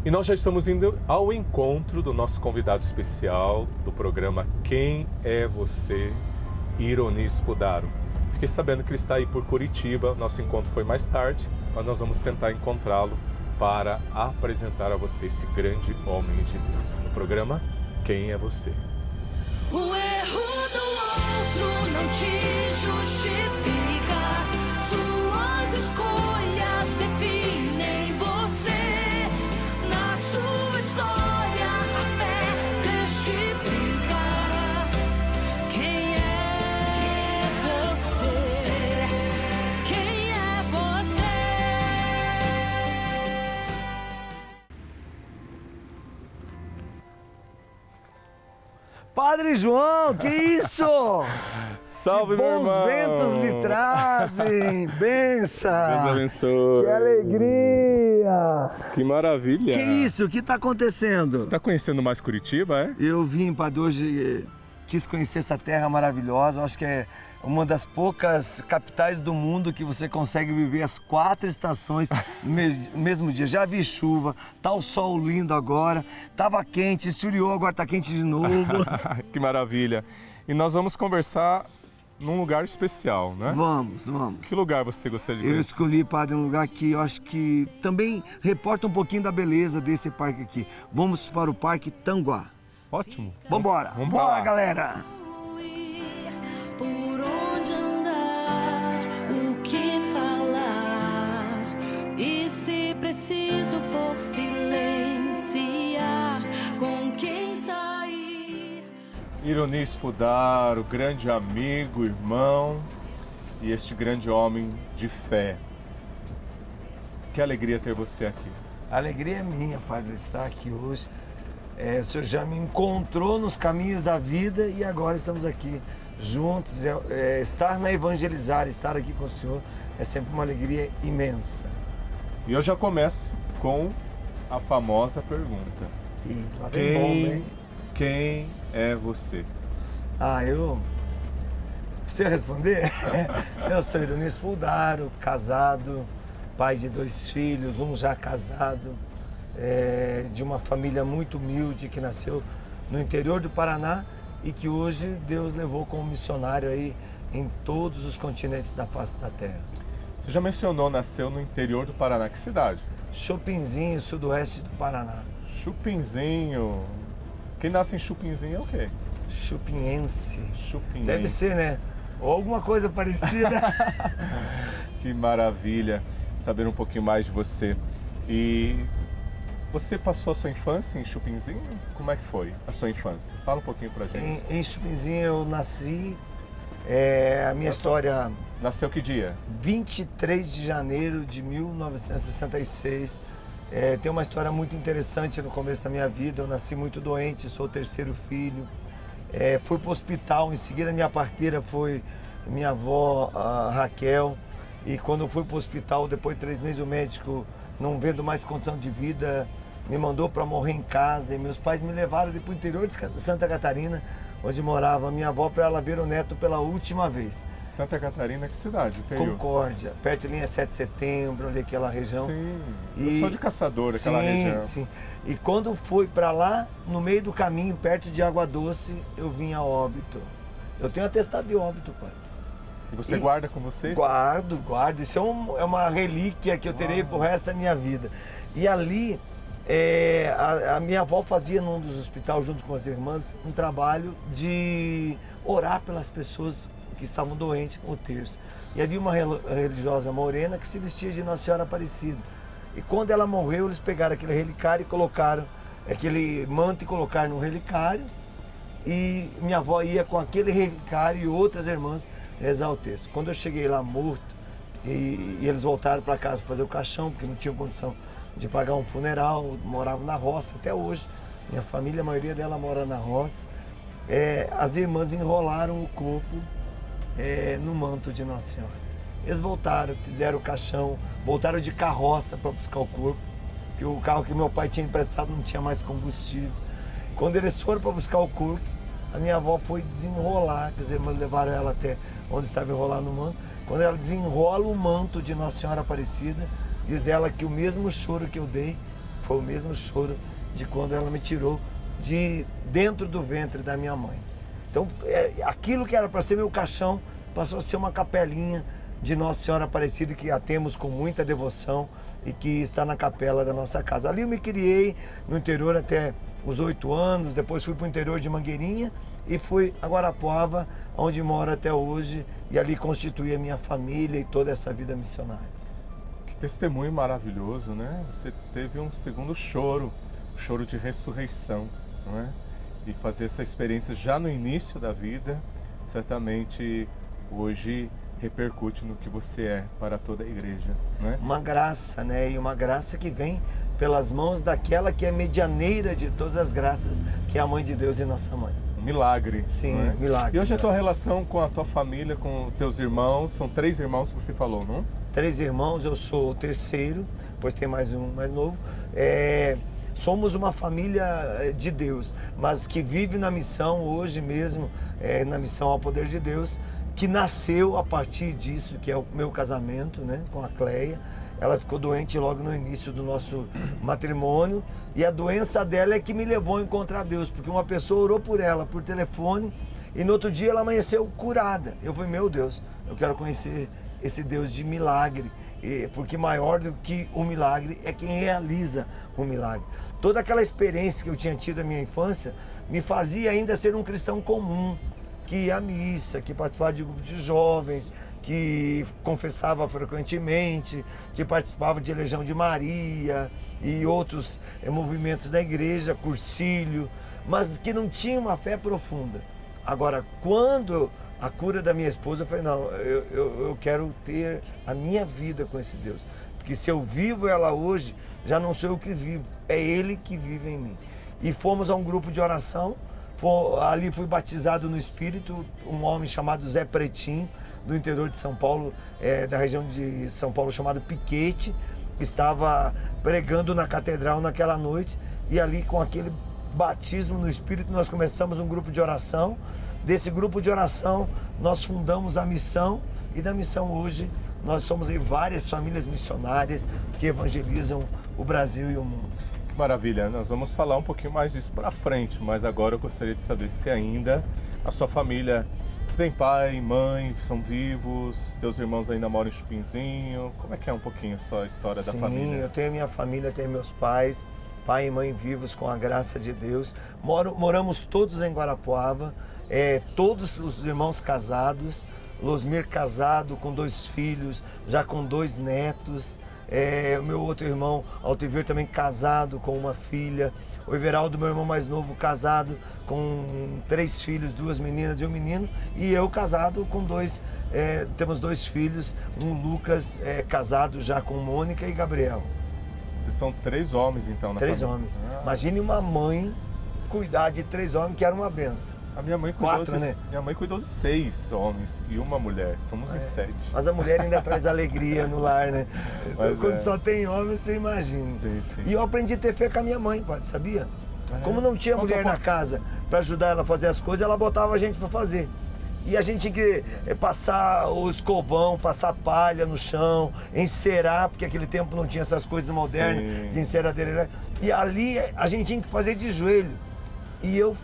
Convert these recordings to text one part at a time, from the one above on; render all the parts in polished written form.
E nós já estamos indo ao encontro do nosso convidado especial do programa Quem é Você? Ironi Spudaro. Fiquei sabendo que ele está aí por Curitiba, nosso encontro foi mais tarde, mas nós vamos tentar encontrá-lo para apresentar a você esse grande homem de Deus no programa Quem é Você? O erro do outro não te justifica, suas escolhas definem você. Na sua história a fé testifica. Quem é você? Quem é você? Padre João, que isso? Salve, Que meu bons irmão! ventos lhe trazem, benção! Deus abençoe! Que alegria! Que maravilha! Que isso? O que está acontecendo? Você está conhecendo mais Curitiba, é? Eu vim, Padre, hoje quis conhecer essa terra maravilhosa. Eu acho que é uma das poucas capitais do mundo que você consegue viver as 4 estações no mesmo dia. Já vi chuva, tá o sol lindo agora, tava quente, esfriou, agora tá quente de novo. Que maravilha! E nós vamos conversar num lugar especial, né? Vamos. Que lugar você gostaria de Eu conhecer? escolhi, Padre, um lugar que eu acho que também reporta um pouquinho da beleza desse parque aqui. Vamos para o Parque Tanguá. Ótimo! Vambora! Vamos lá. Bora, galera! Por onde andar, o que falar, e se preciso for silenciar, com quem sair. Ironi Spudaro, grande amigo, irmão e este grande homem de fé. Que alegria ter você aqui. A alegria é minha, Padre, estar aqui hoje. O Senhor já me encontrou nos caminhos da vida e agora estamos aqui juntos. Estar na Evangelizar, estar aqui com o Senhor é sempre uma alegria imensa. E eu já começo com a famosa pergunta. E lá vem bomba, hein? Quem é você? Eu... Você responder? Eu sou Ironi Spudaro, casado, pai de 2 filhos, um já casado, de uma família muito humilde que nasceu no interior do Paraná e que hoje Deus levou como missionário aí em todos os continentes da face da terra. Você já mencionou, nasceu no interior do Paraná. Que cidade? Chupinzinho, sudoeste do Paraná. Chupinzinho. Quem nasce em Chupinzinho é o quê? Chupinhense. Chupinhense. Deve ser, né? Ou alguma coisa parecida. Que maravilha saber um pouquinho mais de você. E você passou a sua infância em Chupinzinho? Como é que foi a sua infância? Fala um pouquinho pra gente. Em Chupinzinho eu nasci, a minha história... Nasceu que dia? 23 de janeiro de 1966. Tem uma história muito interessante no começo da minha vida. Eu nasci muito doente, sou o 3º filho. Fui para o hospital, em seguida minha parteira foi minha avó, a Raquel. E quando eu fui para o hospital, depois de 3 meses, o médico, não vendo mais condição de vida, me mandou para morrer em casa. E meus pais me levaram para o interior de Santa Catarina, onde morava a minha avó, para ela ver o neto pela última vez. Santa Catarina, que cidade? Concórdia, perto de linha 7 de setembro, ali aquela região. Sim, eu sou de Caçador, aquela região. Sim. E quando fui para lá, no meio do caminho, perto de Água Doce, eu vim a óbito. Eu tenho atestado de óbito, pai. E você guarda com vocês? Guardo. Isso é uma relíquia que eu terei pro resto da minha vida. E ali, a minha avó fazia num dos hospitais, junto com as irmãs, um trabalho de orar pelas pessoas que estavam doentes com o terço. E havia uma religiosa morena que se vestia de Nossa Senhora Aparecida. E quando ela morreu, eles pegaram aquele relicário e colocaram aquele manto e colocaram no relicário. E minha avó ia com aquele relicário e outras irmãs rezar o texto. Quando eu cheguei lá morto, e eles voltaram para casa para fazer o caixão, porque não tinham condição de pagar um funeral, moravam na roça até hoje. Minha família, a maioria dela mora na roça. As irmãs enrolaram o corpo no manto de Nossa Senhora. Eles voltaram, fizeram o caixão, voltaram de carroça para buscar o corpo, porque o carro que meu pai tinha emprestado não tinha mais combustível. Quando eles foram para buscar o corpo, a minha avó foi desenrolar, que as irmãs levaram ela até onde estava enrolado o manto. Quando ela desenrola o manto de Nossa Senhora Aparecida, diz ela que o mesmo choro que eu dei, Foi o mesmo choro de quando ela me tirou de dentro do ventre da minha mãe. Então, aquilo que era para ser meu caixão passou a ser uma capelinha de Nossa Senhora Aparecida, que a temos com muita devoção e que está na capela da nossa casa. Ali eu me criei no interior até os 8 anos, depois fui para o interior de Mangueirinha e fui a Guarapuava, onde moro até hoje, e ali constituí a minha família e toda essa vida missionária. Que testemunho maravilhoso, né? Você teve um segundo choro, o choro de ressurreição, não é? E fazer essa experiência já no início da vida, certamente hoje repercute no que você é para toda a igreja, né? Uma graça, né? E uma graça que vem pelas mãos daquela que é medianeira de todas as graças, que é a Mãe de Deus e nossa Mãe. Um milagre. Sim, não é? milagre. E hoje a tua relação com a tua família, com teus irmãos, são 3 irmãos que você falou, não? 3 irmãos, eu sou o terceiro, depois tem mais um mais novo. Somos uma família de Deus, mas que vive na missão hoje mesmo, na missão ao poder de Deus, que nasceu a partir disso, que é o meu casamento, né, com a Cleia. Ela ficou doente logo no início do nosso matrimônio e a doença dela é que me levou a encontrar Deus, porque uma pessoa orou por ela por telefone e no outro dia ela amanheceu curada. Eu falei, meu Deus, eu quero conhecer esse Deus de milagre, porque maior do que o milagre é quem realiza o milagre. Toda aquela experiência que eu tinha tido na minha infância me fazia ainda ser um cristão comum, que ia à missa, que participava de grupo de jovens, que confessava frequentemente, que participava de Legião de Maria e outros movimentos da igreja, Cursilho, mas que não tinha uma fé profunda. Agora, quando a cura da minha esposa, eu falei, não, eu quero ter a minha vida com esse Deus. Porque se eu vivo ela hoje, já não sou eu que vivo, é Ele que vive em mim. E fomos a um grupo de oração, ali fui batizado no Espírito, um homem chamado Zé Pretinho, do interior de São Paulo, da região de São Paulo, chamado Piquete, estava pregando na catedral naquela noite, e ali com aquele batismo no Espírito nós começamos um grupo de oração. Desse grupo de oração nós fundamos a missão, e da missão hoje nós somos em várias famílias missionárias que evangelizam o Brasil e o mundo. Que maravilha, nós vamos falar um pouquinho mais disso para frente, mas agora eu gostaria de saber se ainda a sua família, se tem pai, mãe, são vivos, teus irmãos ainda moram em Chupinzinho, como é que é um pouquinho só a história da família? Sim, eu tenho minha família, tenho meus pais, pai e mãe vivos com a graça de Deus. Moramos todos em Guarapuava, todos os irmãos casados, Losmir casado com 2 filhos, já com 2 netos. O meu outro irmão, Altiver, também casado com uma filha. O Everaldo, meu irmão mais novo, casado com 3 filhos, 2 meninas e um menino. E eu casado com 2, temos 2 filhos, um Lucas casado já com Mônica e Gabriel. Vocês são 3 homens então na 3 família? homens. Imagine uma mãe cuidar de 3 homens, que era uma benção. A minha mãe cuidou 4, né? Minha mãe cuidou de 6 homens e uma mulher. Somos em 7. Mas a mulher ainda traz alegria no lar, né? Mas Quando só tem homem, você imagina. Sim, sim. E eu aprendi a ter fé com a minha mãe, padre, sabia? Como não tinha Conta mulher um na casa para ajudar ela a fazer as coisas, ela botava a gente para fazer. E a gente tinha que passar o escovão, passar palha no chão, encerar, porque aquele tempo não tinha essas coisas modernas Sim. de enceradeira. E ali a gente tinha que fazer de joelho. E eu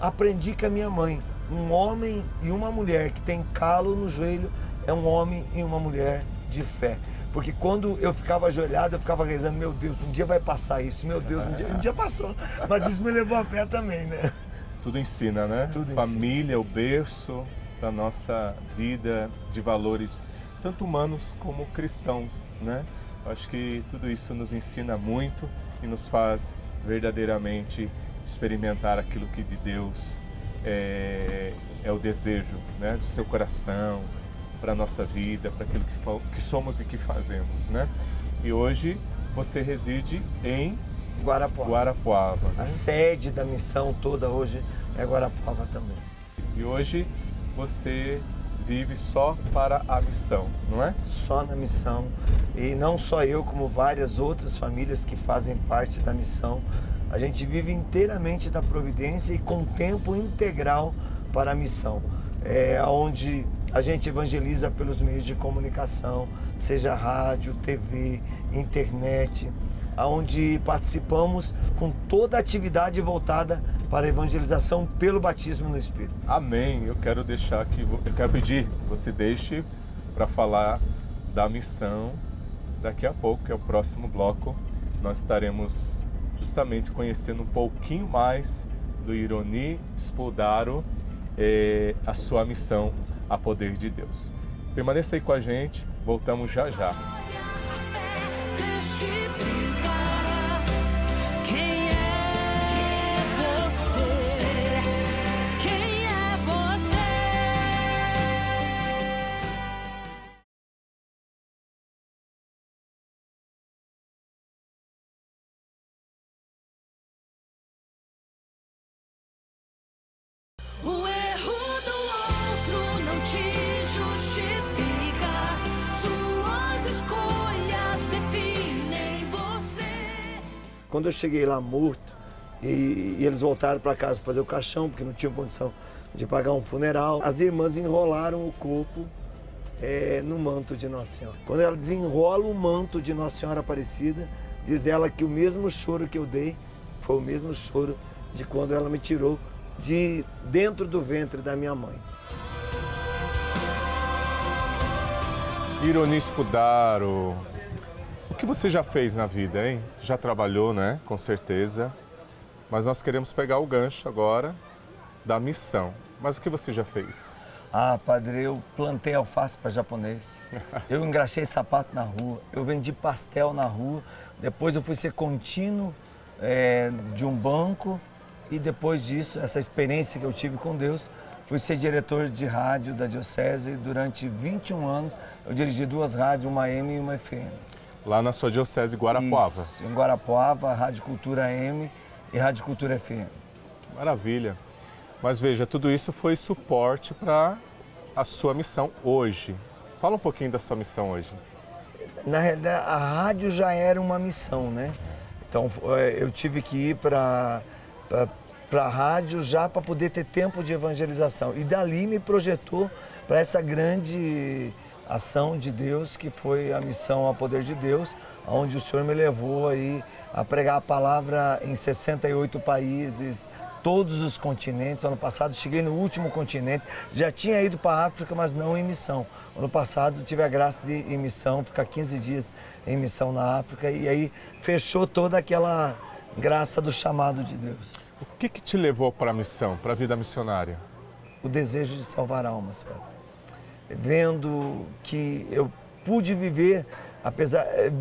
aprendi com a minha mãe, um homem e uma mulher que tem calo no joelho é um homem e uma mulher de fé. Porque quando eu ficava ajoelhado, eu ficava rezando, meu Deus, um dia vai passar isso, meu Deus, um dia passou. Mas isso me levou a fé também, né? Tudo ensina, né? Tudo Família, o berço da nossa vida de valores, tanto humanos como cristãos, né? Eu acho que tudo isso nos ensina muito e nos faz verdadeiramente experimentar aquilo que de Deus é o desejo, né? Do seu coração, para a nossa vida, para aquilo que somos e que fazemos, né? E hoje você reside em Guarapuava, né? A sede da missão toda hoje é Guarapuava também. E hoje você vive só para a missão, não é? Só na missão. E não só eu, como várias outras famílias que fazem parte da missão. A gente vive inteiramente da providência e com tempo integral para a missão. Onde a gente evangeliza pelos meios de comunicação, seja rádio, TV, internet. onde participamos com toda a atividade voltada para a evangelização pelo batismo no Espírito. Amém. Eu quero pedir que você deixe para falar da missão daqui a pouco, que é o próximo bloco. Nós estaremos justamente conhecendo um pouquinho mais do Ironi Spodaro, a sua missão a poder de Deus. Permaneça aí com a gente, voltamos já já. O erro do outro não te justifica. Suas escolhas definem você. Quando eu cheguei lá morto e eles voltaram para casa fazer o caixão, porque não tinham condição de pagar um funeral, as irmãs enrolaram o corpo no manto de Nossa Senhora. Quando ela desenrola o manto de Nossa Senhora Aparecida, diz ela que o mesmo choro que eu dei foi o mesmo choro de quando ela me tirou de dentro do ventre da minha mãe. Ironi Spodaro, o que você já fez na vida, hein? Já trabalhou, né? Com certeza. Mas nós queremos pegar o gancho agora da missão. Mas o que você já fez? Ah, padre, eu plantei alface para japonês. Eu engraxei sapato na rua. Eu vendi pastel na rua. Depois eu fui ser contínuo de um banco. E depois disso, essa experiência que eu tive com Deus, fui ser diretor de rádio da Diocese. Durante 21 anos, eu dirigi 2 rádios, uma AM e uma FM. Lá na sua Diocese de Guarapuava? Isso, em Guarapuava, Rádio Cultura AM e Rádio Cultura FM. Maravilha. Mas veja, tudo isso foi suporte para a sua missão hoje. Fala um pouquinho da sua missão hoje. Na realidade, a rádio já era uma missão, né? Então, eu tive que ir para a rádio já para poder ter tempo de evangelização. E dali me projetou para essa grande ação de Deus, que foi a missão a poder de Deus, onde o Senhor me levou aí a pregar a palavra em 68 países, todos os continentes. Ano passado cheguei no último continente, já tinha ido para a África, mas não em missão. Ano passado tive a graça de ir em missão, ficar 15 dias em missão na África, e aí fechou toda aquela graça do chamado de Deus. O que te levou para a missão, para a vida missionária? O desejo de salvar almas, Padre. Vendo que eu pude viver,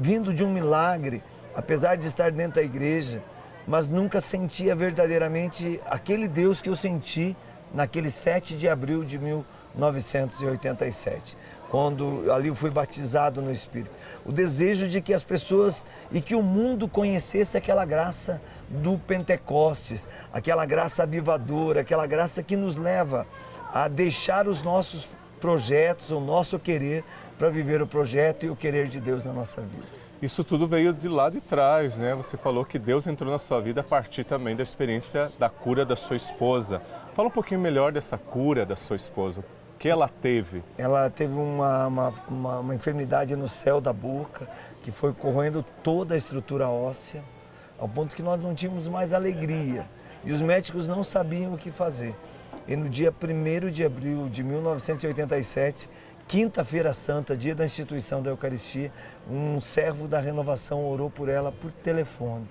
vindo de um milagre, apesar de estar dentro da igreja, mas nunca sentia verdadeiramente aquele Deus que eu senti naquele 7 de abril de 1987, quando ali eu fui batizado no Espírito. O desejo de que as pessoas e que o mundo conhecesse aquela graça do Pentecostes, aquela graça avivadora, aquela graça que nos leva a deixar os nossos projetos, o nosso querer, para viver o projeto e o querer de Deus na nossa vida. Isso tudo veio de lá de trás, né? Você falou que Deus entrou na sua vida a partir também da experiência da cura da sua esposa. Fala um pouquinho melhor dessa cura da sua esposa. O que ela teve? Ela teve uma enfermidade no céu da boca, que foi corroendo toda a estrutura óssea, ao ponto que nós não tínhamos mais alegria. E os médicos não sabiam o que fazer. E no dia 1º de abril de 1987, Quinta-feira Santa, dia da instituição da Eucaristia, um servo da Renovação orou por ela por telefone.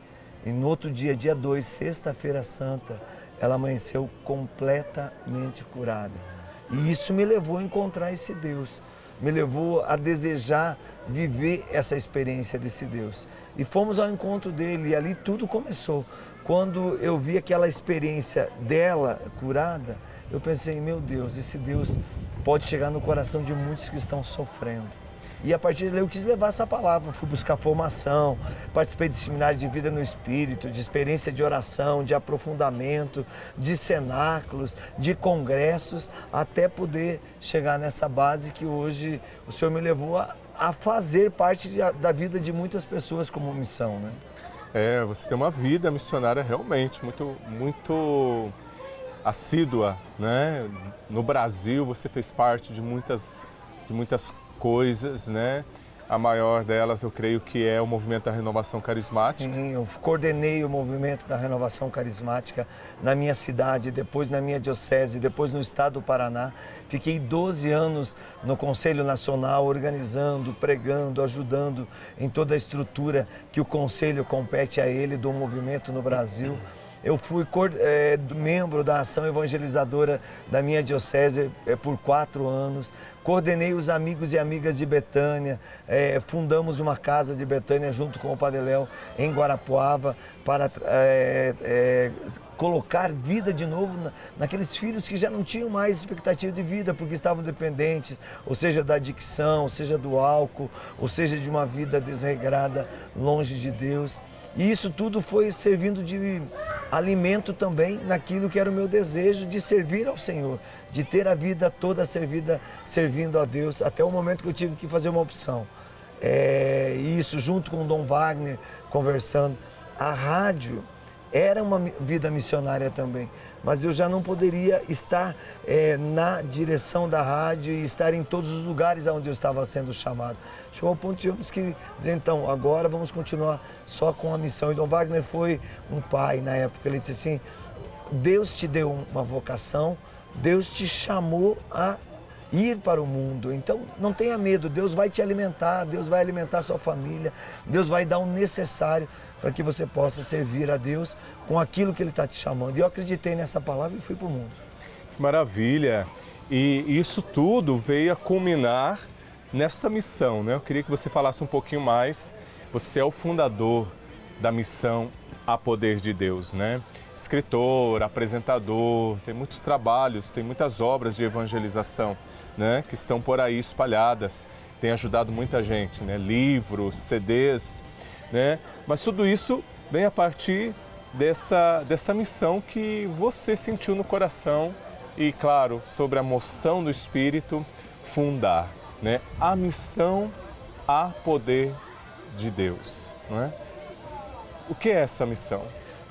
E no outro dia, dia 2, Sexta-feira Santa, ela amanheceu completamente curada. E isso me levou a encontrar esse Deus, me levou a desejar viver essa experiência desse Deus. E fomos ao encontro dele, e ali tudo começou. Quando eu vi aquela experiência dela curada, eu pensei, meu Deus, esse Deus pode chegar no coração de muitos que estão sofrendo. E a partir daí eu quis levar essa palavra, fui buscar formação, participei de seminário de vida no Espírito, de experiência de oração, de aprofundamento, de cenáculos, de congressos, até poder chegar nessa base que hoje o Senhor me levou a fazer parte da vida de muitas pessoas como missão, né? Você tem uma vida missionária realmente muito assídua, né? No Brasil você fez parte de muitas coisas, né? A maior delas, eu creio que é o movimento da renovação carismática. Sim, eu coordenei o movimento da renovação carismática na minha cidade, depois na minha diocese, depois no estado do Paraná. Fiquei 12 anos no Conselho Nacional, organizando, pregando, ajudando em toda a estrutura que o Conselho compete a ele do movimento no Brasil. Eu fui membro da ação evangelizadora da minha diocese por 4 anos. Coordenei os amigos e amigas de Betânia. Fundamos uma casa de Betânia junto com o Padre Léo em Guarapuava para colocar vida de novo naqueles filhos que já não tinham mais expectativa de vida porque estavam dependentes, ou seja, da adicção, ou seja, do álcool, ou seja, de uma vida desregrada, longe de Deus. E isso tudo foi servindo de alimento também naquilo que era o meu desejo de servir ao Senhor, de ter a vida toda servindo a Deus, até o momento que eu tive que fazer uma opção. Isso junto com o Dom Wagner, conversando. A rádio era uma vida missionária também, mas eu já não poderia estar na direção da rádio e estar em todos os lugares onde eu estava sendo chamado. Chegou ao ponto de tivemos que dizer, então, agora vamos continuar só com a missão. E Dom Wagner foi um pai na época, ele disse assim, Deus te deu uma vocação, Deus te chamou a ir para o mundo, então não tenha medo, Deus vai te alimentar, Deus vai alimentar a sua família, Deus vai dar o necessário para que você possa servir a Deus com aquilo que Ele está te chamando. E eu acreditei nessa palavra e fui para o mundo. Maravilha! E isso tudo veio a culminar nessa missão, né? Eu queria que você falasse um pouquinho mais. Você é o fundador da missão A Poder de Deus, né? Escritor, apresentador, tem muitos trabalhos, tem muitas obras de evangelização, né? Que estão por aí espalhadas, tem ajudado muita gente, né? Livros, CDs, né? Mas tudo isso vem a partir dessa missão que você sentiu no coração e, claro, sobre a moção do Espírito, fundar, né? A missão A Poder de Deus, não é? O que é essa missão?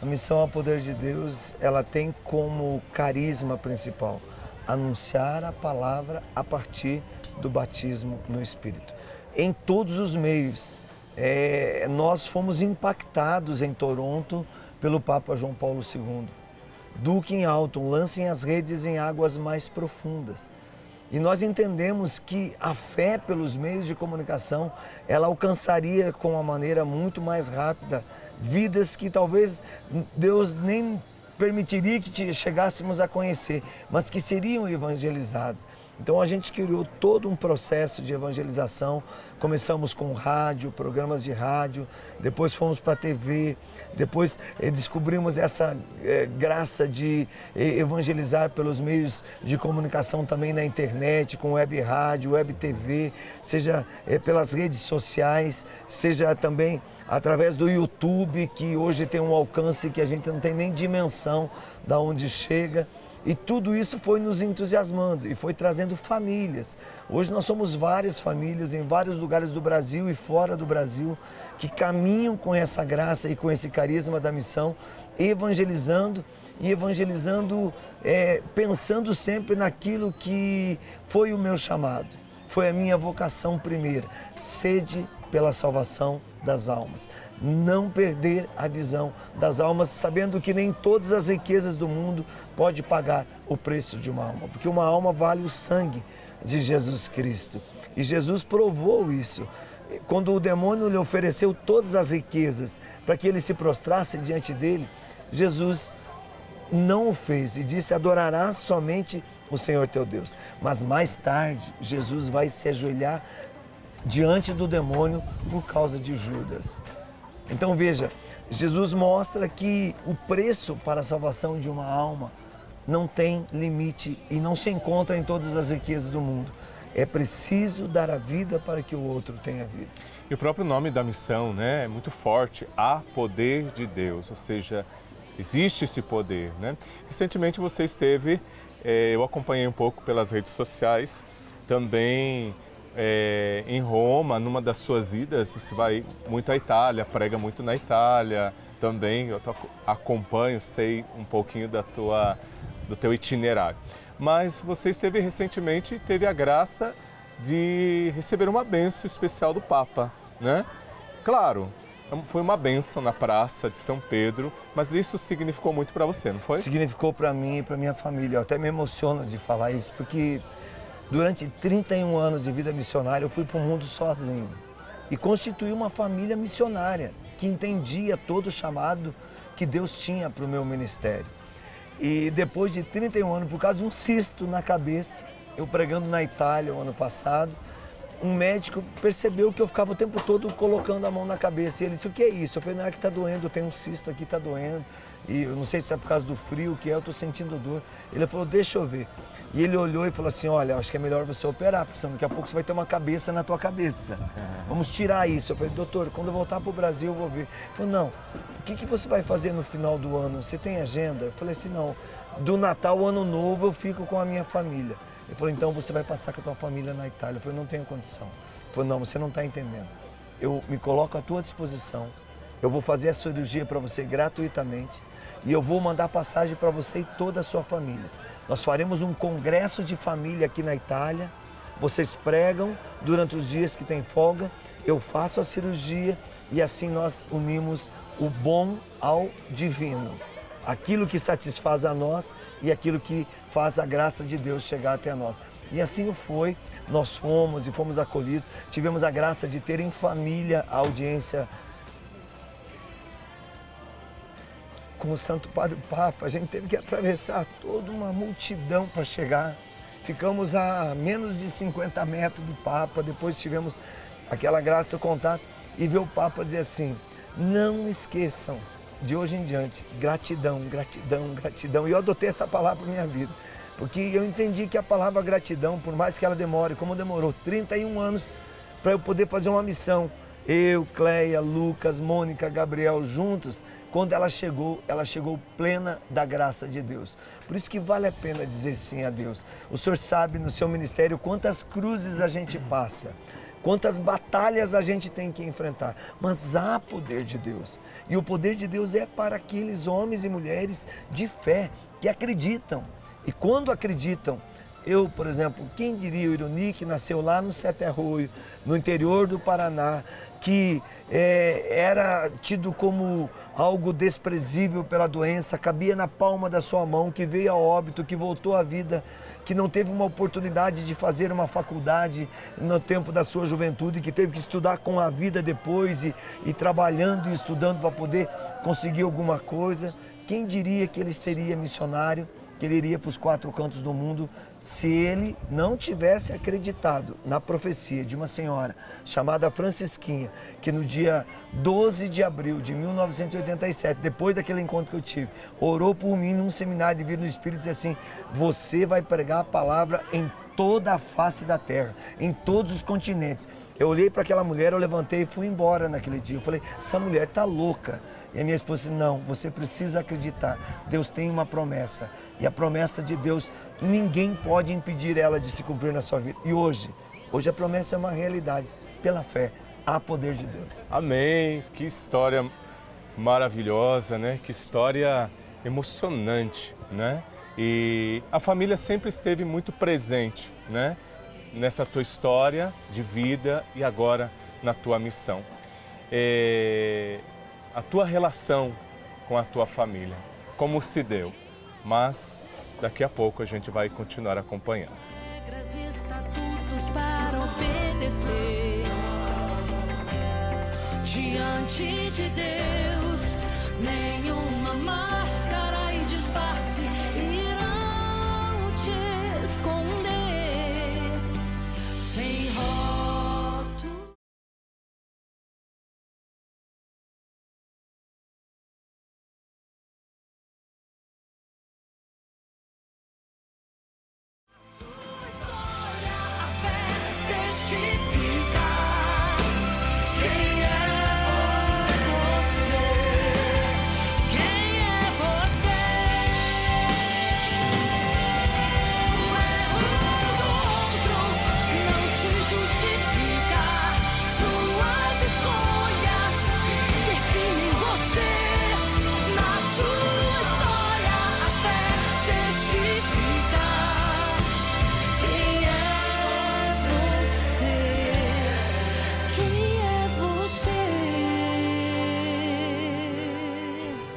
A missão A Poder de Deus, ela tem como carisma principal anunciar a palavra a partir do batismo no Espírito. Em todos os meios. Nós fomos impactados em Toronto pelo Papa João Paulo II. Duque em Alton, lancem as redes em águas mais profundas. E nós entendemos que a fé pelos meios de comunicação, ela alcançaria com uma maneira muito mais rápida vidas que talvez Deus nem permitiria que chegássemos a conhecer, mas que seriam evangelizadas. Então a gente criou todo um processo de evangelização, começamos com rádio, programas de rádio, depois fomos para a TV, depois descobrimos essa graça de evangelizar pelos meios de comunicação também na internet, com web rádio, web TV, seja pelas redes sociais, seja também através do YouTube, que hoje tem um alcance que a gente não tem nem dimensão de onde chega. E tudo isso foi nos entusiasmando e foi trazendo famílias. Hoje nós somos várias famílias em vários lugares do Brasil e fora do Brasil que caminham com essa graça e com esse carisma da missão, evangelizando e evangelizando pensando sempre naquilo que foi o meu chamado. Foi a minha vocação primeira, sede pela salvação das almas. Não perder a visão das almas, sabendo que nem todas as riquezas do mundo pode pagar o preço de uma alma, porque uma alma vale o sangue de Jesus Cristo. E Jesus provou isso. Quando o demônio lhe ofereceu todas as riquezas para que ele se prostrasse diante dele, Jesus não o fez e disse, adorarás somente o Senhor teu Deus. Mas mais tarde, Jesus vai se ajoelhar diante do demônio por causa de Judas. Então veja, Jesus mostra que o preço para a salvação de uma alma não tem limite e não se encontra em todas as riquezas do mundo. É preciso dar a vida para que o outro tenha vida. E o próprio nome da missão, né, é muito forte, A Poder de Deus, ou seja, existe esse poder, né? Recentemente você esteve, eu acompanhei um pouco pelas redes sociais, também em Roma, numa das suas idas, você vai muito à Itália, prega muito na Itália, também eu acompanho, sei um pouquinho do teu itinerário. Mas você esteve recentemente, teve a graça de receber uma bênção especial do Papa, né? Claro, foi uma bênção na praça de São Pedro, mas isso significou muito para você, não foi? Significou para mim e para minha família. Eu até me emociono de falar isso, porque durante 31 anos de vida missionária eu fui para o mundo sozinho e constituí uma família missionária que entendia todo o chamado que Deus tinha para o meu ministério. E depois de 31 anos, por causa de um cisto na cabeça, eu pregando na Itália o ano passado, um médico percebeu que eu ficava o tempo todo colocando a mão na cabeça. E ele disse, o que é isso? Eu falei, não, é que está doendo, eu tenho um cisto aqui, está doendo. E eu não sei se é por causa do frio que é, eu estou sentindo dor. Ele falou, deixa eu ver. E ele olhou e falou assim, olha, acho que é melhor você operar, porque senão daqui a pouco você vai ter uma cabeça na tua cabeça. Vamos tirar isso. Eu falei, doutor, quando eu voltar para o Brasil eu vou ver. Ele falou, não, o que você vai fazer no final do ano? Você tem agenda? Eu falei assim, não, do Natal ao Ano Novo eu fico com a minha família. Ele falou, então você vai passar com a tua família na Itália. Eu falei, não tenho condição. Ele falou, não, você não está entendendo. Eu me coloco à tua disposição, eu vou fazer a cirurgia para você gratuitamente e eu vou mandar passagem para você e toda a sua família. Nós faremos um congresso de família aqui na Itália, vocês pregam durante os dias que tem folga, eu faço a cirurgia e assim nós unimos o bom ao divino. Aquilo que satisfaz a nós e aquilo que faz a graça de Deus chegar até nós. E assim foi, nós fomos e fomos acolhidos, tivemos a graça de ter em família a audiência com o Santo Padre Papa. A gente teve que atravessar toda uma multidão para chegar. Ficamos a menos de 50 metros do Papa, depois tivemos aquela graça do contato e ver o Papa dizer assim, não esqueçam, de hoje em diante, gratidão, gratidão, gratidão. E eu adotei essa palavra para minha vida, porque eu entendi que a palavra gratidão, por mais que ela demore, como demorou 31 anos para eu poder fazer uma missão, eu, Cleia, Lucas, Mônica, Gabriel, juntos, quando ela chegou plena da graça de Deus. Por isso que vale a pena dizer sim a Deus. O Senhor sabe no seu ministério quantas cruzes a gente passa, quantas batalhas a gente tem que enfrentar, mas há poder de Deus. E o poder de Deus é para aqueles homens e mulheres de fé que acreditam. E quando acreditam, eu, por exemplo, quem diria o Ironi, que nasceu lá no Sete Arroio, no interior do Paraná, que era tido como algo desprezível pela doença, cabia na palma da sua mão, que veio a óbito, que voltou à vida, que não teve uma oportunidade de fazer uma faculdade no tempo da sua juventude, que teve que estudar com a vida depois e trabalhando e estudando para poder conseguir alguma coisa. Quem diria que ele seria missionário, que ele iria para os 4 cantos do mundo, se ele não tivesse acreditado na profecia de uma senhora chamada Francisquinha, que no dia 12 de abril de 1987, depois daquele encontro que eu tive, orou por mim num seminário de vida no Espírito e disse assim, você vai pregar a palavra em toda a face da terra, em todos os continentes. Eu olhei para aquela mulher, eu levantei e fui embora naquele dia. Eu falei, essa mulher está louca. E a minha esposa disse, não, você precisa acreditar, Deus tem uma promessa. E a promessa de Deus, ninguém pode impedir ela de se cumprir na sua vida. E hoje a promessa é uma realidade, pela fé, há poder de Deus. Amém, que história maravilhosa, né? Que história emocionante, né? E a família sempre esteve muito presente, né? Nessa tua história de vida e agora na tua missão. A tua relação com a tua família, como se deu, mas daqui a pouco a gente vai continuar acompanhando. Regras e estatutos para obedecer diante de Deus, nenhuma máscara e disfarce irão te esconder sem rótulo. Sua história, a fé testifica quem é você, quem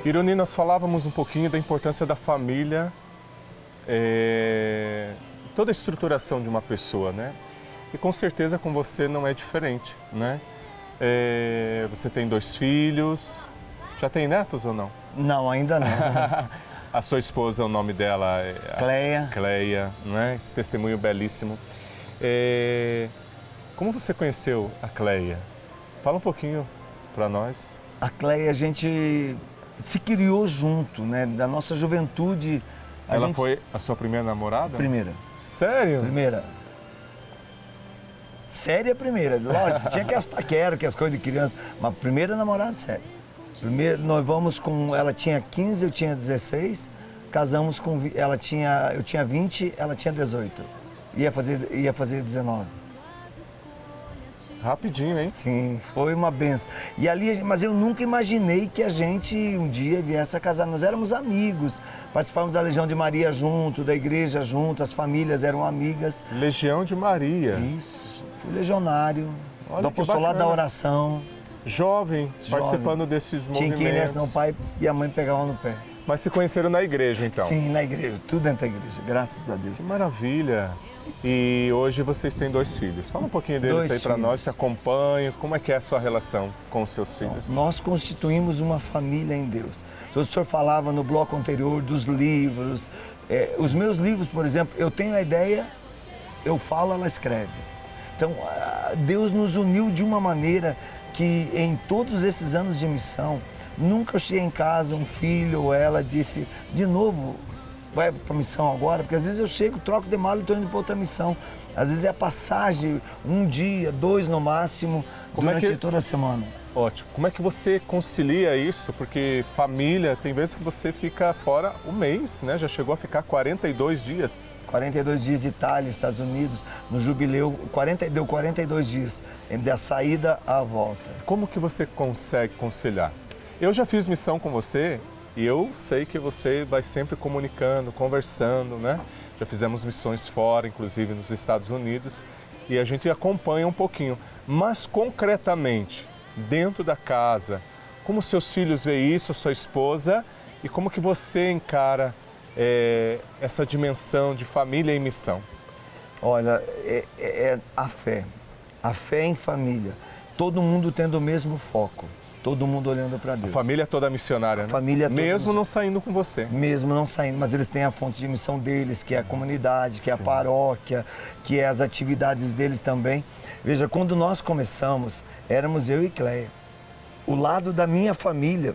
Ironi, nós falávamos um pouquinho da importância da família, toda a estruturação de uma pessoa, né? E com certeza com você não é diferente, né? Você tem 2 filhos, já tem netos ou não? Não, ainda não. A sua esposa, o nome dela é Cleia. Cleia, né? Esse testemunho belíssimo. Como você conheceu a Cleia? Fala um pouquinho para nós. A Cleia, a gente se criou junto, né? Da nossa juventude. Ela foi a sua primeira namorada? Primeira. Sério? Primeira. Séria primeira. Lógico, tinha que as paqueras, que as coisas de criança. Mas primeira namorada, séria. Primeiro, nós vamos com... Ela tinha 15, eu tinha 16. Casamos com... eu tinha 20, ela tinha 18. Ia fazer 19. Rapidinho, hein? Sim, foi uma benção. E ali, mas eu nunca imaginei que a gente um dia viesse a casar. Nós éramos amigos, participávamos da Legião de Maria junto, da igreja junto, as famílias eram amigas. Legião de Maria. Isso, fui legionário, Olha do que apostolado da bacana. oração. Jovem, participando desses Tinha movimentos. que ir nessa, o pai e a mãe pegavam no pé. Mas se conheceram na igreja, então? Sim, na igreja, tudo dentro da igreja, graças a Deus. Que maravilha. E hoje vocês têm 2 filhos. Fala um pouquinho deles 2 aí para filhos. nós, se acompanham. Como é que é a sua relação com os seus filhos? Nós constituímos uma família em Deus. O senhor falava no bloco anterior dos livros. Os meus livros, por exemplo, eu tenho a ideia, eu falo, ela escreve. Então, Deus nos uniu de uma maneira que em todos esses anos de missão, nunca eu cheguei em casa, um filho ou ela disse, de novo, vai para a missão agora? Porque às vezes eu chego, troco de mala e estou indo para outra missão. Às vezes é a passagem, 1 dia, 2 no máximo, durante toda a semana. Ótimo. Como é que você concilia isso? Porque família, tem vezes que você fica fora um mês, né? Já chegou a ficar 42 dias. 42 dias Itália, Estados Unidos, no jubileu, deu 42 dias, da saída à volta. Como que você consegue conciliar? Eu já fiz missão com você e eu sei que você vai sempre comunicando, conversando, né? Já fizemos missões fora, inclusive nos Estados Unidos, e a gente acompanha um pouquinho. Mas concretamente, dentro da casa, como seus filhos veem isso, a sua esposa, e como que você encara essa dimensão de família e missão? Olha, a fé em família, todo mundo tendo o mesmo foco, todo mundo olhando para Deus. A família toda missionária, né? Família toda mesmo não saindo com você. Mesmo não saindo, mas eles têm a fonte de missão deles, que é a comunidade, que é a paróquia, que é as atividades deles também. Veja, quando nós começamos, éramos eu e Cleia. O lado da minha família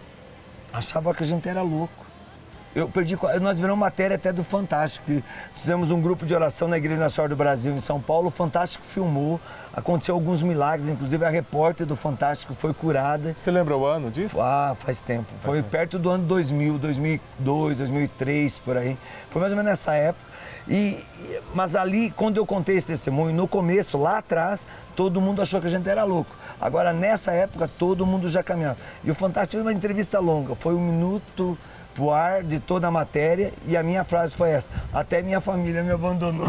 achava que a gente era louco. Nós viramos matéria até do Fantástico. Fizemos um grupo de oração na Igreja Nacional do Brasil, em São Paulo. O Fantástico filmou, aconteceu alguns milagres, inclusive a repórter do Fantástico foi curada. Você lembra o ano disso? Ah, faz tempo. Foi perto do ano 2000, 2002, 2003, por aí. Foi mais ou menos nessa época. Mas ali, quando eu contei esse testemunho, no começo, lá atrás, todo mundo achou que a gente era louco. Agora, nessa época, todo mundo já caminhava. E o Fantástico fez uma entrevista longa, foi 1 minuto pro ar de toda a matéria, e a minha frase foi essa: até minha família me abandonou.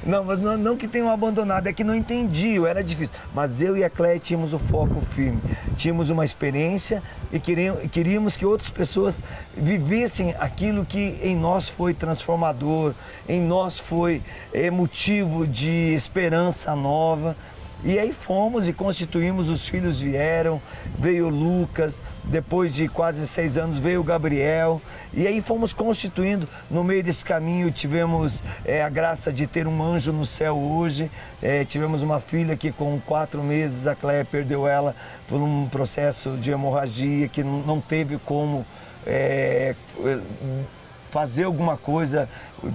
Não, mas não que tenham abandonado, é que não entendiam, era difícil. Mas eu e a Cleia tínhamos o foco firme, tínhamos uma experiência e queríamos que outras pessoas vivessem aquilo que em nós foi transformador, em nós foi motivo de esperança nova. E aí fomos e constituímos, os filhos vieram, veio o Lucas, depois de quase 6 anos veio o Gabriel, e aí fomos constituindo. No meio desse caminho tivemos a graça de ter um anjo no céu hoje, tivemos uma filha que com 4 meses a Cleia perdeu ela por um processo de hemorragia que não teve como fazer alguma coisa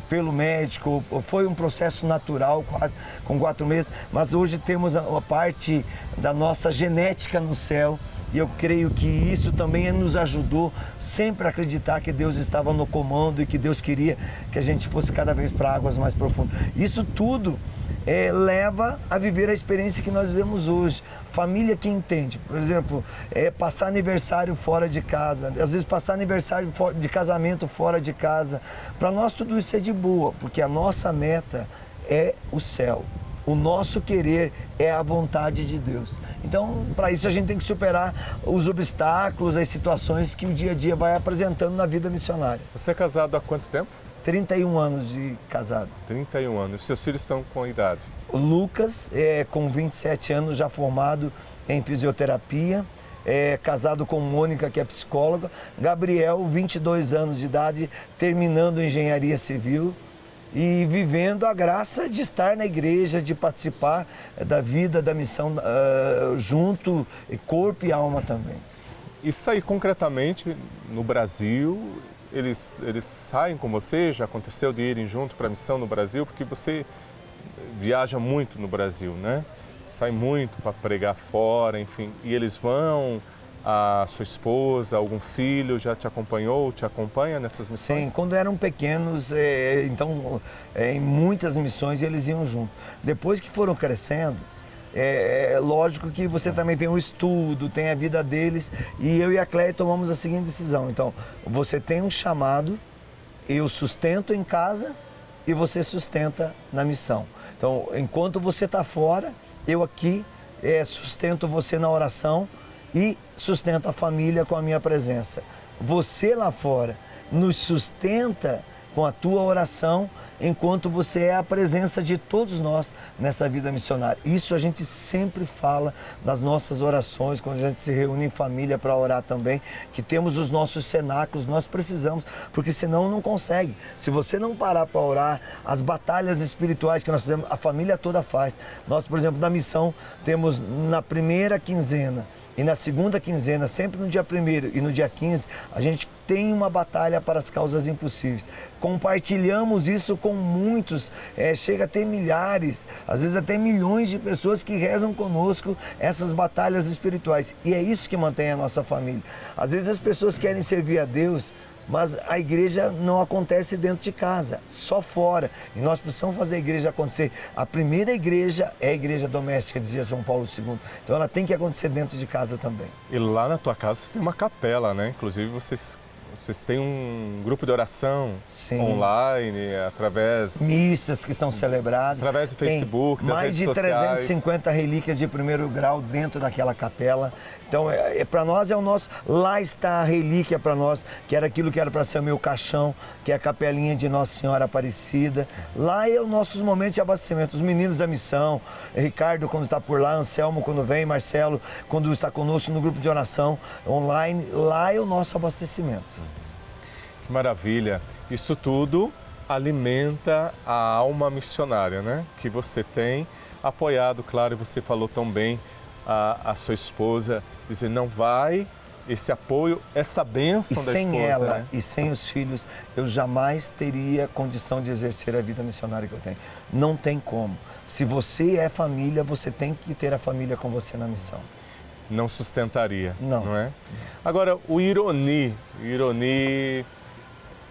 pelo médico, foi um processo natural quase, com 4 meses, mas hoje temos a parte da nossa genética no céu, e eu creio que isso também nos ajudou sempre a acreditar que Deus estava no comando e que Deus queria que a gente fosse cada vez para águas mais profundas. Isso tudo leva a viver a experiência que nós vivemos hoje. Família que entende, por exemplo, passar aniversário fora de casa, às vezes passar aniversário de casamento fora de casa. Para nós tudo isso é de boa, porque a nossa meta é o céu. O nosso querer é a vontade de Deus. Então, para isso a gente tem que superar os obstáculos, as situações que o dia a dia vai apresentando na vida missionária. Você é casado há quanto tempo? 31 anos de casado. 31 anos. Seus filhos estão com idade? O Lucas, com 27 anos, já formado em fisioterapia, casado com Mônica, que é psicóloga. Gabriel, 22 anos de idade, terminando engenharia civil e vivendo a graça de estar na igreja, de participar da vida, da missão junto, corpo e alma também. Isso aí, concretamente, no Brasil, eles saem com você? Já aconteceu de irem junto para a missão no Brasil? Porque você viaja muito no Brasil, né? Sai muito para pregar fora, enfim. E eles vão, a sua esposa, algum filho já te acompanhou, te acompanha nessas missões? Sim, quando eram pequenos, então em muitas missões eles iam junto. Depois que foram crescendo, é lógico que você também tem o estudo, tem a vida deles, e eu e a Cléia tomamos a seguinte decisão. Então, você tem um chamado, eu sustento em casa e você sustenta na missão. Então, enquanto você está fora, eu aqui sustento você na oração e sustento a família com a minha presença. Você lá fora nos sustenta com a tua oração, enquanto você é a presença de todos nós nessa vida missionária. Isso a gente sempre fala nas nossas orações, quando a gente se reúne em família para orar também, que temos os nossos cenáculos, nós precisamos, porque senão não consegue. Se você não parar para orar, as batalhas espirituais que nós fazemos, a família toda faz. Nós, por exemplo, na missão, temos na primeira quinzena e na segunda quinzena, sempre no dia 1º e no dia 15, a gente tem uma batalha para as causas impossíveis. Compartilhamos isso com muitos, chega a ter milhares, às vezes até milhões de pessoas que rezam conosco essas batalhas espirituais. E é isso que mantém a nossa família. Às vezes as pessoas querem servir a Deus, mas a igreja não acontece dentro de casa, só fora. E nós precisamos fazer a igreja acontecer. A primeira igreja é a igreja doméstica, dizia João Paulo II. Então ela tem que acontecer dentro de casa também. E lá na tua casa você tem uma capela, né? Inclusive vocês têm um grupo de oração. Sim. Online, através... Missas que são celebradas. Através do Facebook, das redes sociais. Mais de 350 relíquias de primeiro grau dentro daquela capela. Então, para nós é o nosso... Lá está a relíquia para nós, que era aquilo que era para ser o meu caixão, que é a capelinha de Nossa Senhora Aparecida. Lá é os nossos momentos de abastecimento. Os meninos da missão, Ricardo quando está por lá, Anselmo quando vem, Marcelo quando está conosco no grupo de oração online. Lá é o nosso abastecimento. Que maravilha! Isso tudo alimenta a alma missionária, né? Que você tem apoiado, claro, e você falou tão bem a sua esposa, dizer, não vai, esse apoio, essa bênção da esposa. E sem ela, né? e sem os filhos, eu jamais teria condição de exercer a vida missionária que eu tenho. Não tem como. Se você é família, você tem que ter a família com você na missão. Não sustentaria, não é? Agora, o Ironi,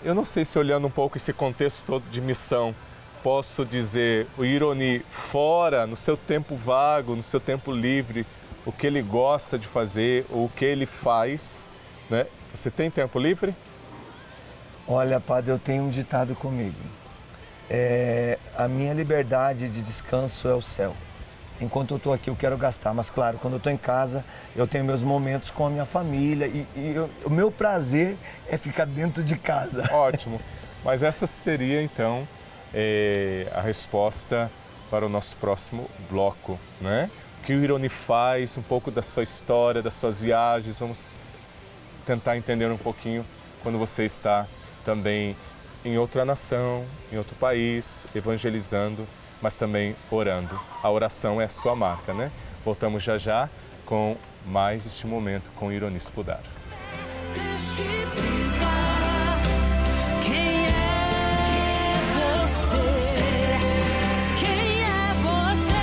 eu não sei se olhando um pouco esse contexto todo de missão, posso dizer, o Ironi fora, no seu tempo vago, no seu tempo livre, o que ele gosta de fazer, ou o que ele faz, né? Você tem tempo livre? Olha, padre, eu tenho um ditado comigo. A minha liberdade de descanso é o céu. Enquanto eu estou aqui, eu quero gastar. Mas, claro, quando eu estou em casa, eu tenho meus momentos com a minha família. O meu prazer é ficar dentro de casa. Ótimo. Mas essa seria, então, a resposta para o nosso próximo bloco, né? O que o Ironi faz, um pouco da sua história, das suas viagens. Vamos tentar entender um pouquinho quando você está também em outra nação, em outro país, evangelizando, mas também orando. A oração é a sua marca, né? Voltamos já já com mais este momento com Ironi Spudaro. Testifica quem é você, quem é você.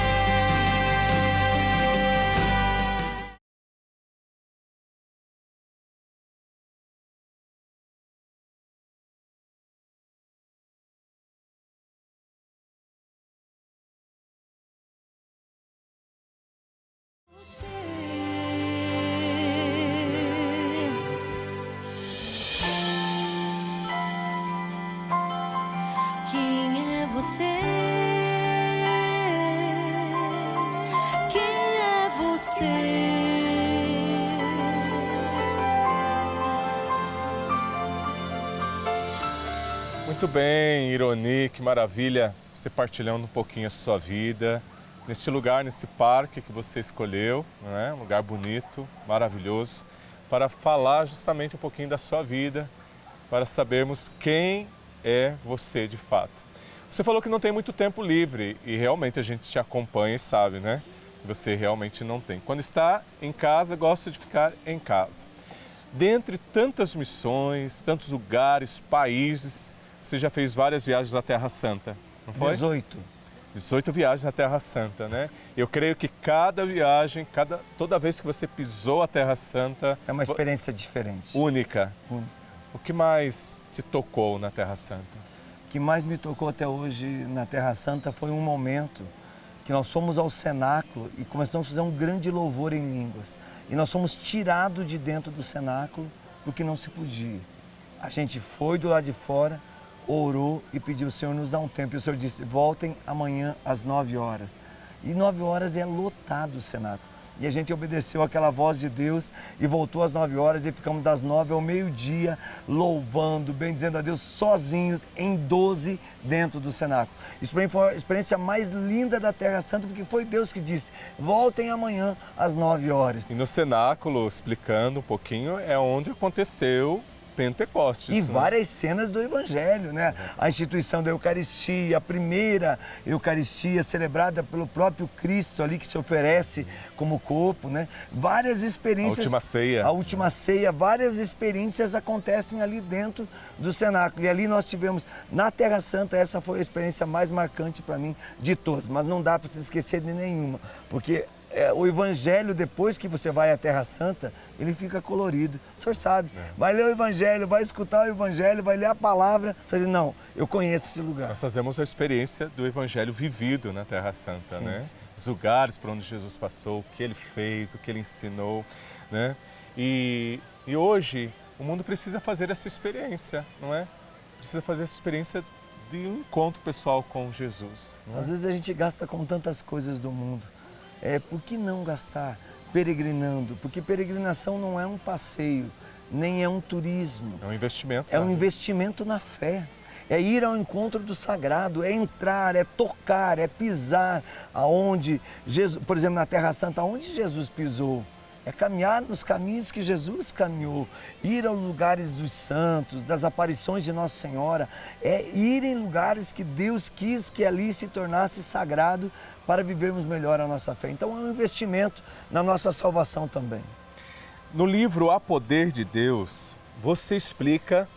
Quem é você? você. Muito bem, Ironi, que maravilha você partilhando um pouquinho a sua vida neste lugar, nesse parque que você escolheu, não é? Um lugar bonito, maravilhoso, para falar justamente um pouquinho da sua vida, para sabermos quem é você de fato. Você falou que não tem muito tempo livre e realmente a gente te acompanha e sabe, né? Você realmente não tem. Quando está em casa, gosta de ficar em casa. Dentre tantas missões, tantos lugares, países, você já fez várias viagens à Terra Santa, não foi? 18 viagens à Terra Santa, né? Eu creio que cada viagem, toda vez que você pisou a Terra Santa... É uma experiência diferente. Única. O que mais te tocou na Terra Santa? O que mais me tocou até hoje na Terra Santa foi um momento que nós fomos ao cenáculo e começamos a fazer um grande louvor em línguas. E nós fomos tirados de dentro do cenáculo porque não se podia. A gente foi do lado de fora, orou e pediu: o Senhor nos dá um tempo. E o Senhor disse: voltem amanhã às 9 horas. E 9 horas é lotado o cenáculo. E a gente obedeceu aquela voz de Deus e voltou às 9 horas e ficamos das 9 ao meio-dia louvando, bendizendo a Deus sozinhos em 12 dentro do cenáculo. Isso para mim foi a experiência mais linda da Terra Santa, porque foi Deus que disse: voltem amanhã às 9 horas. E no cenáculo, explicando um pouquinho, é onde aconteceu Pentecostes. E várias cenas do Evangelho, né? A instituição da Eucaristia, a primeira Eucaristia celebrada pelo próprio Cristo ali, que se oferece como corpo, né? Várias experiências... A última ceia. A última ceia, várias experiências acontecem ali dentro do cenáculo. E ali nós tivemos, na Terra Santa, essa foi a experiência mais marcante para mim de todas. Mas não dá para se esquecer de nenhuma, porque... o Evangelho, depois que você vai à Terra Santa, ele fica colorido. O senhor sabe, vai ler o Evangelho, vai escutar o Evangelho, vai ler a palavra, você diz: não, eu conheço esse lugar. Nós fazemos a experiência do Evangelho vivido na Terra Santa, Sim, né? sim. Os lugares por onde Jesus passou, o que ele fez, o que ele ensinou, né? E hoje o mundo precisa fazer essa experiência, não é? Precisa fazer essa experiência de um encontro pessoal com Jesus. Não é? Às vezes a gente gasta com tantas coisas do mundo. Por que não gastar peregrinando? Porque peregrinação não é um passeio, nem é um turismo. É um investimento. É um investimento na fé. É ir ao encontro do sagrado, é entrar, é tocar, é pisar aonde Jesus, por exemplo, na Terra Santa, aonde Jesus pisou. É caminhar nos caminhos que Jesus caminhou, ir aos lugares dos santos, das aparições de Nossa Senhora, é ir em lugares que Deus quis que ali se tornasse sagrado para vivermos melhor a nossa fé. Então é um investimento na nossa salvação também. No livro A Poder de Deus, você explica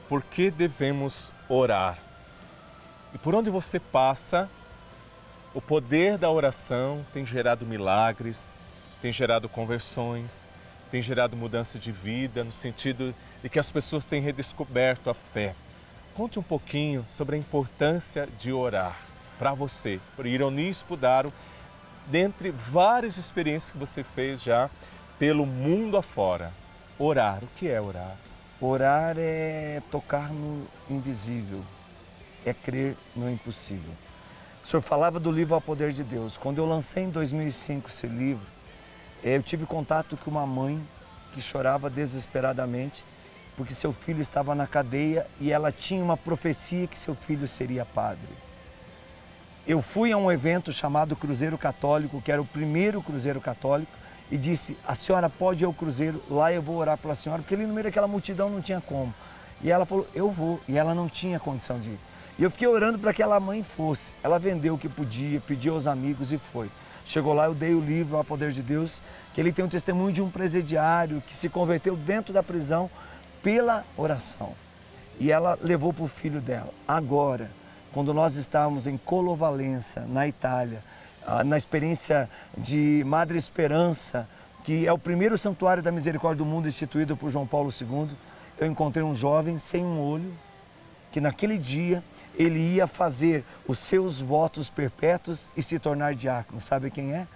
por que devemos orar. E por onde você passa, o poder da oração tem gerado milagres, tem gerado conversões, tem gerado mudança de vida, no sentido de que as pessoas têm redescoberto a fé. Conte um pouquinho sobre a importância de orar para você, por Ironi Spudaro, dentre várias experiências que você fez já pelo mundo afora. Orar, o que é orar? Orar é tocar no invisível, é crer no impossível. O senhor falava do livro A Poder de Deus. Quando eu lancei em 2005 esse livro, eu tive contato com uma mãe que chorava desesperadamente porque seu filho estava na cadeia e ela tinha uma profecia que seu filho seria padre. Eu fui a um evento chamado Cruzeiro Católico, que era o primeiro Cruzeiro Católico, e disse: a senhora pode ir ao Cruzeiro, lá eu vou orar pela senhora, porque ali no meio daquela multidão não tinha como. E ela falou: eu vou, e ela não tinha condição de ir. E eu fiquei orando para que aquela mãe fosse. Ela vendeu o que podia, pediu aos amigos e foi. Chegou lá, eu dei o livro A Poder de Deus, que ele tem um testemunho de um presidiário que se converteu dentro da prisão pela oração. E ela levou para o filho dela. Agora, quando nós estávamos em Colle Valença, na Itália, na experiência de Madre Esperança, que é o primeiro santuário da misericórdia do mundo instituído por João Paulo II, eu encontrei um jovem sem um olho, que naquele dia ele ia fazer os seus votos perpétuos e se tornar diácono. Sabe quem é?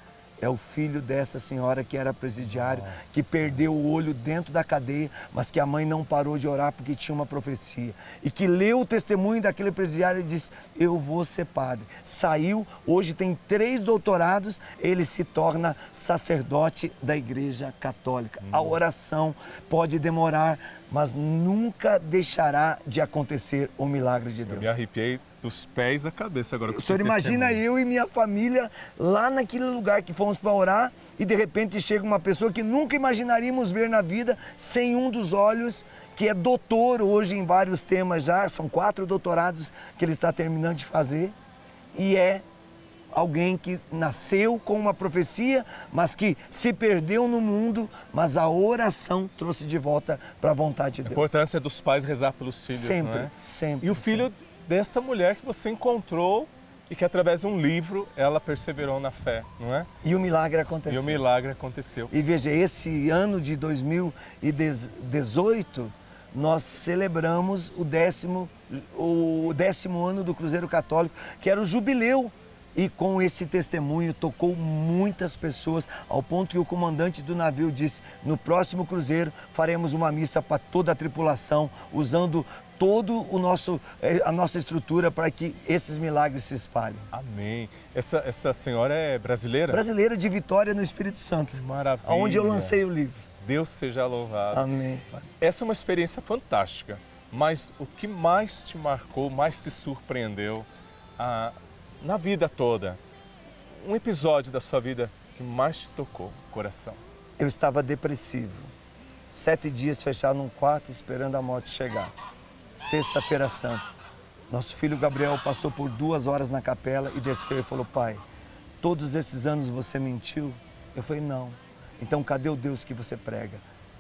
é o filho dessa senhora que era presidiário, que perdeu o olho dentro da cadeia, mas que a mãe não parou de orar porque tinha uma profecia. E que leu o testemunho daquele presidiário e disse, eu vou ser padre. Saiu, hoje tem 3 doutorados, ele se torna sacerdote da Igreja Católica. A oração pode demorar, mas nunca deixará de acontecer o milagre de Eu Deus. me arrepiei dos pés à cabeça agora. Com O senhor esse imagina testemunho. eu e minha família lá naquele lugar que fomos para orar e de repente chega uma pessoa que nunca imaginaríamos ver na vida, sem um dos olhos, que é doutor hoje em vários temas já, são 4 doutorados que ele está terminando de fazer, e é alguém que nasceu com uma profecia, mas que se perdeu no mundo, mas a oração trouxe de volta para a vontade de A Deus. importância dos pais rezar pelos filhos, Sempre, não é? sempre. E o filho dessa mulher que você encontrou e que através de um livro ela perseverou na fé, não é? E o milagre E aconteceu. o milagre aconteceu. E veja, esse ano de 2018, nós celebramos o 10º ano do Cruzeiro Católico, que era o jubileu. E com esse testemunho tocou muitas pessoas, ao ponto que o comandante do navio disse, no próximo cruzeiro faremos uma missa para toda a tripulação, usando todo a nossa estrutura para que esses milagres se espalhem. Amém. Essa senhora é brasileira? Brasileira de Vitória no Espírito Santo, Maravilha. onde eu lancei o livro. Deus seja louvado. Amém. Essa é uma experiência fantástica, mas o que mais te marcou, mais te surpreendeu na vida toda? Um episódio da sua vida que mais te tocou o coração? Eu estava depressivo. 7 dias fechado num quarto esperando a morte chegar. Sexta-feira Santa. Nosso filho Gabriel passou por 2 horas na capela e desceu e falou, pai, todos esses anos você mentiu? Eu falei, não. Então cadê o Deus que você prega?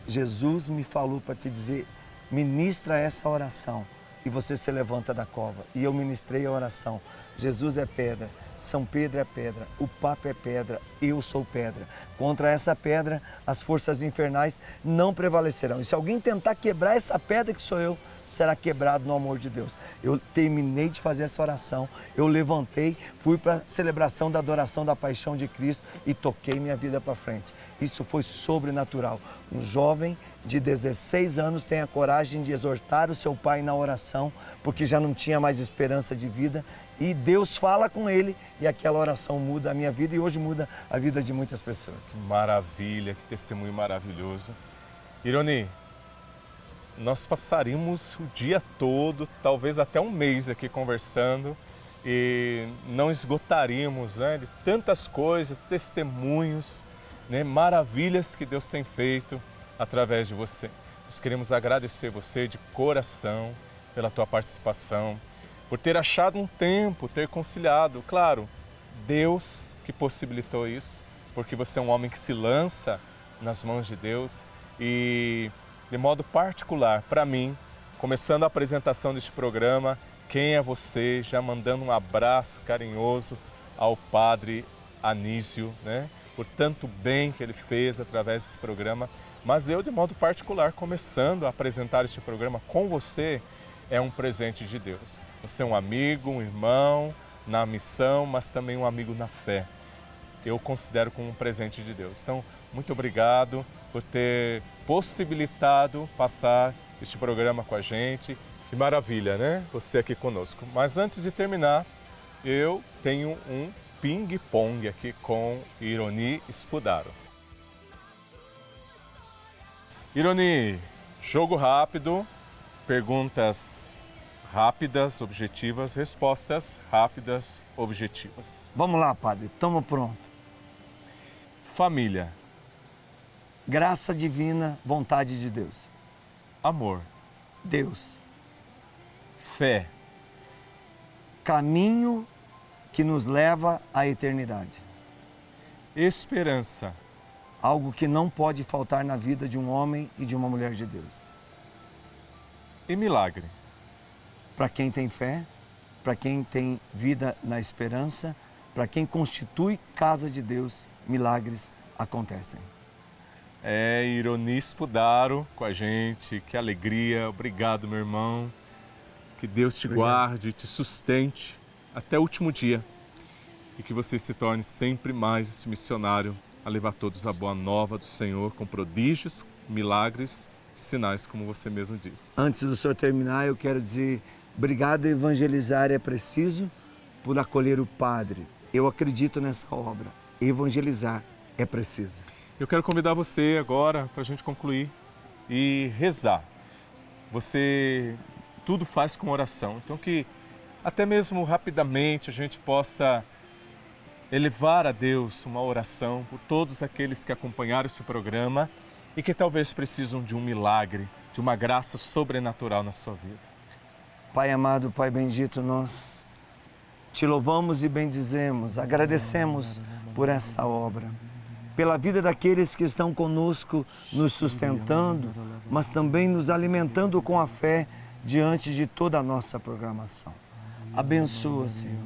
Jesus me falou para te dizer, ministra essa oração e você se levanta da cova. E eu ministrei a oração. Jesus é pedra, São Pedro é pedra, o Papa é pedra, eu sou pedra. Contra essa pedra, as forças infernais não prevalecerão. E se alguém tentar quebrar essa pedra que sou eu, será quebrado no amor de Deus. Eu terminei de fazer essa oração, eu levantei, fui para a celebração da adoração da paixão de Cristo e toquei minha vida para frente. Isso foi sobrenatural. Um jovem de 16 anos tem a coragem de exortar o seu pai na oração, porque já não tinha mais esperança de vida, e Deus fala com ele e aquela oração muda a minha vida e hoje muda a vida de muitas pessoas. Que maravilha, que testemunho maravilhoso. Ironi, nós passaríamos o dia todo, talvez até um mês aqui conversando e não esgotaríamos, né, de tantas coisas, testemunhos, né, maravilhas que Deus tem feito através de você. Nós queremos agradecer você de coração pela tua participação, por ter achado um tempo, ter conciliado. Claro, Deus que possibilitou isso, porque você é um homem que se lança nas mãos de Deus e, de modo particular, para mim, começando a apresentação deste programa, quem é você, já mandando um abraço carinhoso ao Padre Anísio, né? Por tanto bem que ele fez através desse programa, mas eu, de modo particular, começando a apresentar este programa com você, é um presente de Deus. Você é um amigo, um irmão na missão, mas também um amigo na fé. Eu considero como um presente de Deus. Então, muito obrigado por ter possibilitado passar este programa com a gente. Que maravilha, né? Você aqui conosco. Mas antes de terminar, eu tenho um ping-pong aqui com Ironi Spudaro. Ironi, jogo rápido, perguntas rápidas, objetivas, respostas rápidas, objetivas. Vamos lá, padre, estamos prontos. Família. Graça divina, vontade de Deus. Amor. Deus. Fé. Caminho que nos leva à eternidade. Esperança. Algo que não pode faltar na vida de um homem e de uma mulher de Deus. E milagre. Para quem tem fé, para quem tem vida na esperança, para quem constitui casa de Deus, milagres acontecem. Ironi Spudaro com a gente, que alegria, obrigado meu irmão, que Deus te guarde, te sustente até o último dia. e que você se torne sempre mais esse missionário a levar todos a boa nova do Senhor com prodígios, milagres, sinais, como você mesmo disse. Antes do senhor terminar, eu quero dizer obrigado. Evangelizar é preciso por acolher o Padre. Eu acredito nessa obra. Evangelizar é preciso. Eu quero convidar você agora para a gente concluir e rezar. Você tudo faz com oração, então que até mesmo rapidamente a gente possa elevar a Deus uma oração por todos aqueles que acompanharam esse programa e que talvez precisam de um milagre, de uma graça sobrenatural na sua vida. Pai amado, Pai bendito, nós te louvamos e bendizemos, agradecemos por esta obra, pela vida daqueles que estão conosco, nos sustentando, mas também nos alimentando com a fé diante de toda a nossa programação. Abençoa, Senhor,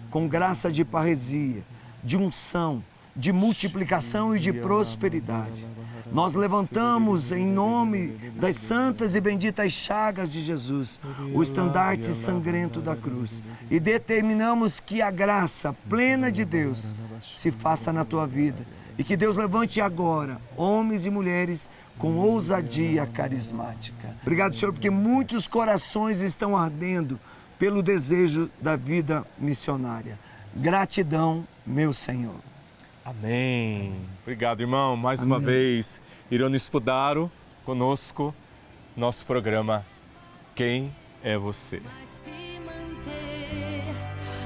com graça de parresia, de unção, de multiplicação e de prosperidade. Nós levantamos em nome das santas e benditas chagas de Jesus o estandarte sangrento da cruz e determinamos que a graça plena de Deus se faça na tua vida e que Deus levante agora homens e mulheres com ousadia carismática. Obrigado, Senhor, porque muitos corações estão ardendo pelo desejo da vida missionária. Gratidão, meu Senhor. Amém. Obrigado, irmão. Mais uma vez, Irone Spudaro conosco, nosso programa Quem é Você? Vai se manter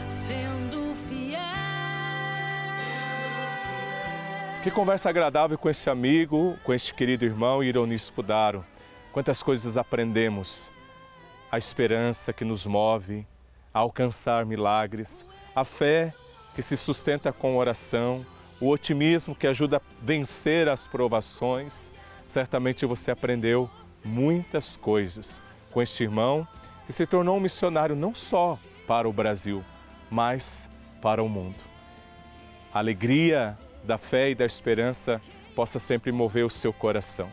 sendo fiel. Que conversa agradável com esse amigo, com este querido irmão Irone Spudaro. Quantas coisas aprendemos. A esperança que nos move a alcançar milagres, a fé que se sustenta com oração, o otimismo que ajuda a vencer as provações. Certamente você aprendeu muitas coisas com este irmão que se tornou um missionário não só para o Brasil, mas para o mundo. A alegria da fé e da esperança possa sempre mover o seu coração.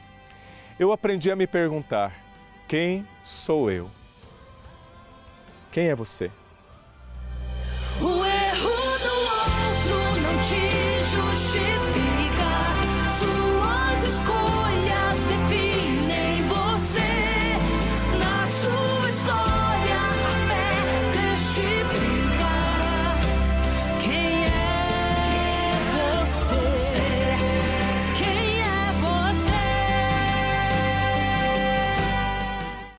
Eu aprendi a me perguntar: quem sou eu? Quem é você?